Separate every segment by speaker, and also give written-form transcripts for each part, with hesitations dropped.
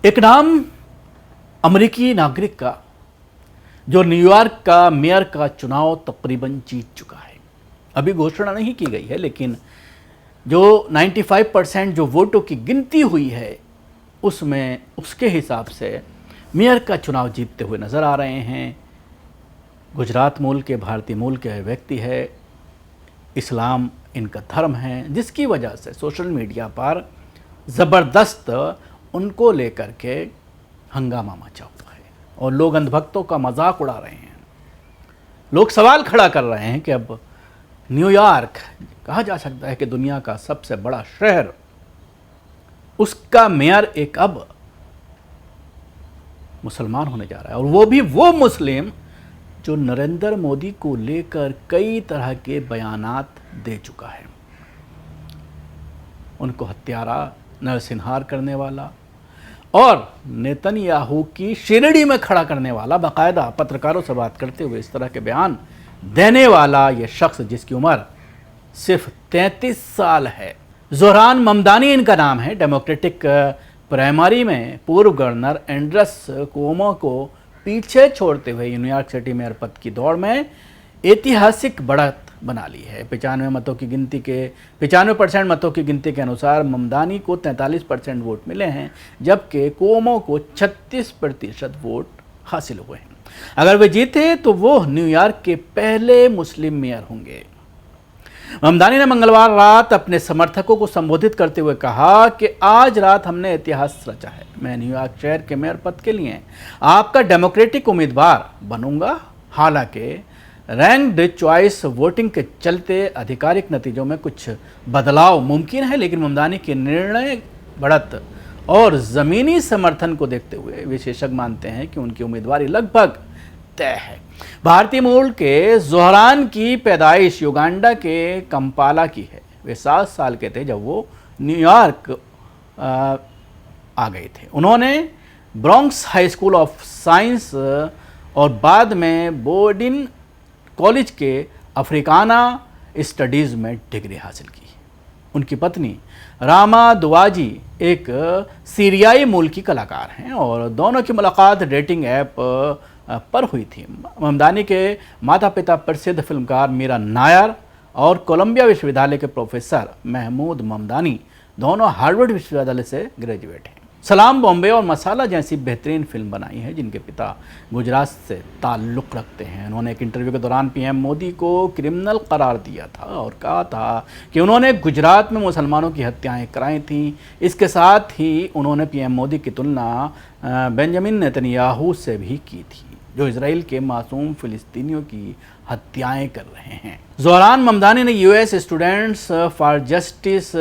Speaker 1: एक नाम अमेरिकी नागरिक का जो न्यूयॉर्क का मेयर का चुनाव तकरीबन जीत चुका है। अभी घोषणा नहीं की गई है, लेकिन जो 95% जो वोटों की गिनती हुई है उसमें उसके हिसाब से मेयर का चुनाव जीतते हुए नज़र आ रहे हैं। गुजरात मूल के भारतीय मूल के व्यक्ति है, इस्लाम इनका धर्म है, जिसकी वजह से सोशल मीडिया पर ज़बरदस्त उनको लेकर के हंगामा मचा हुआ है और लोग अंधभक्तों का मजाक उड़ा रहे हैं। लोग सवाल खड़ा कर रहे हैं कि अब न्यूयॉर्क कहा जा सकता है कि दुनिया का सबसे बड़ा शहर, उसका मेयर एक अब मुसलमान होने जा रहा है, और वो भी वो मुस्लिम जो नरेंद्र मोदी को लेकर कई तरह के बयानात दे चुका है। उनको हत्यारा, नरसंहार करने वाला और नेतन्याहू की शिरडी में खड़ा करने वाला, बाकायदा पत्रकारों से बात करते हुए इस तरह के बयान देने वाला ये शख्स, जिसकी उम्र सिर्फ 33 साल है, ज़ोहरान ममदानी इनका नाम है। डेमोक्रेटिक प्राइमरी में पूर्व गवर्नर एंड्रस कुओमो को पीछे छोड़ते हुए न्यूयॉर्क सिटी मेयर पद की दौड़ में ऐतिहासिक बढ़त बना ली है। 95% मतों की गिनती के अनुसार ममदानी को 43% वोट मिले हैं, जबकि कुओमो को 36% वोट हासिल हुए हैं। अगर वे जीते तो वो न्यूयॉर्क के पहले मुस्लिम मेयर होंगे। ममदानी ने मंगलवार रात अपने समर्थकों को संबोधित करते हुए कहा कि आज रात हमने इतिहास रचा है। मैं न्यूयॉर्क शहर के मेयर पद के लिए आपका डेमोक्रेटिक उम्मीदवार बनूंगा। हालांकि रैंक्ड चॉइस वोटिंग के चलते आधिकारिक नतीजों में कुछ बदलाव मुमकिन है, लेकिन ममदानी के निर्णय बढ़त और ज़मीनी समर्थन को देखते हुए विशेषज्ञ मानते हैं कि उनकी उम्मीदवारी लगभग तय है। भारतीय मूल के ज़ोहरान की पैदाइश युगांडा के कंपाला की है। वे 7 साल के थे जब वो न्यूयॉर्क आ गए थे। उन्होंने Bronx high school of science और बाद में बोर्डिन कॉलेज के अफ्रीकाना स्टडीज़ में डिग्री हासिल की। उनकी पत्नी रामा दुआजी एक सीरियाई मूल की कलाकार हैं और दोनों की मुलाकात डेटिंग ऐप पर हुई थी। ममदानी के माता पिता प्रसिद्ध फिल्मकार मीरा नायर और कोलंबिया विश्वविद्यालय के प्रोफेसर महमूद ममदानी दोनों हार्वर्ड विश्वविद्यालय से ग्रेजुएट हैं। सलाम बॉम्बे और मसाला जैसी बेहतरीन फिल्म बनाई है, जिनके पिता गुजरात से ताल्लुक़ रखते हैं। उन्होंने एक इंटरव्यू के दौरान पीएम मोदी को क्रिमिनल करार दिया था और कहा था कि उन्होंने गुजरात में मुसलमानों की हत्याएं कराई थीं। इसके साथ ही उन्होंने पीएम मोदी की तुलना बेंजामिन नेतन्याहू से भी की थी, जो इजराइल के मासूम फिलिस्तीनियों की हत्याएं कर रहे हैं। ज़ोहरान ममदानी ने यूएस स्टूडेंट्स फॉर जस्टिस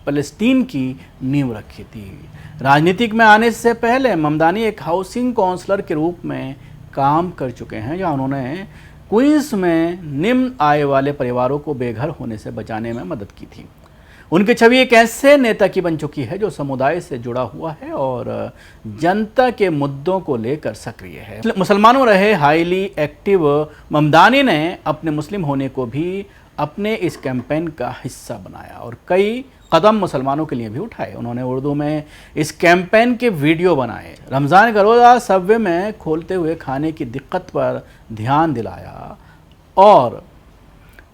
Speaker 1: फ़लस्तीन की नींव रखी थी। राजनीतिक में आने से पहले ममदानी एक हाउसिंग काउंसलर के रूप में काम कर चुके हैं, जहां उन्होंने क्वींस में निम्न आय वाले परिवारों को बेघर होने से बचाने में मदद की थी। उनकी छवि एक ऐसे नेता की बन चुकी है जो समुदाय से जुड़ा हुआ है और जनता के मुद्दों को लेकर सक्रिय है। मुसलमानों रहे हाईली एक्टिव ममदानी ने अपने मुस्लिम होने को भी अपने इस कैंपेन का हिस्सा बनाया और कई कदम मुसलमानों के लिए भी उठाए। उन्होंने उर्दू में इस कैंपेन के वीडियो बनाए, रमज़ान का रोज़ा सबवे में खोलते हुए खाने की दिक्कत पर ध्यान दिलाया और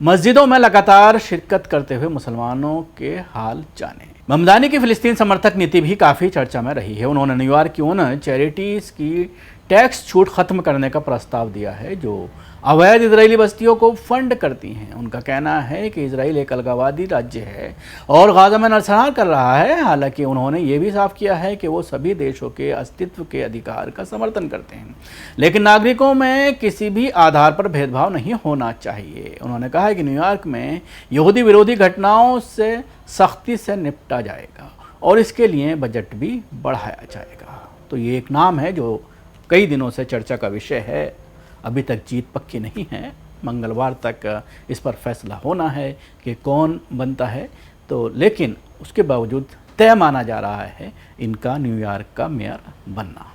Speaker 1: मस्जिदों में लगातार शिरकत करते हुए मुसलमानों के हाल जाने। ममदानी की फ़िलिस्तीन समर्थक नीति भी काफ़ी चर्चा में रही है। उन्होंने न्यूयॉर्क की उन चैरिटीज़ की टैक्स छूट खत्म करने का प्रस्ताव दिया है जो अवैध इजरायली बस्तियों को फंड करती हैं। उनका कहना है कि इजराइल एक अलगाववादी राज्य है और गाज़ा में नरसंहार कर रहा है। हालांकि उन्होंने ये भी साफ किया है कि वो सभी देशों के अस्तित्व के अधिकार का समर्थन करते हैं, लेकिन नागरिकों में किसी भी आधार पर भेदभाव नहीं होना चाहिए। उन्होंने कहा है कि न्यूयॉर्क में यहूदी विरोधी घटनाओं से सख्ती से निपटा जाएगा और इसके लिए बजट भी बढ़ाया जाएगा। तो ये एक नाम है जो कई दिनों से चर्चा का विषय है। अभी तक जीत पक्की नहीं है, मंगलवार तक इस पर फैसला होना है कि कौन बनता है। तो लेकिन उसके बावजूद तय माना जा रहा है इनका न्यूयॉर्क का मेयर बनना।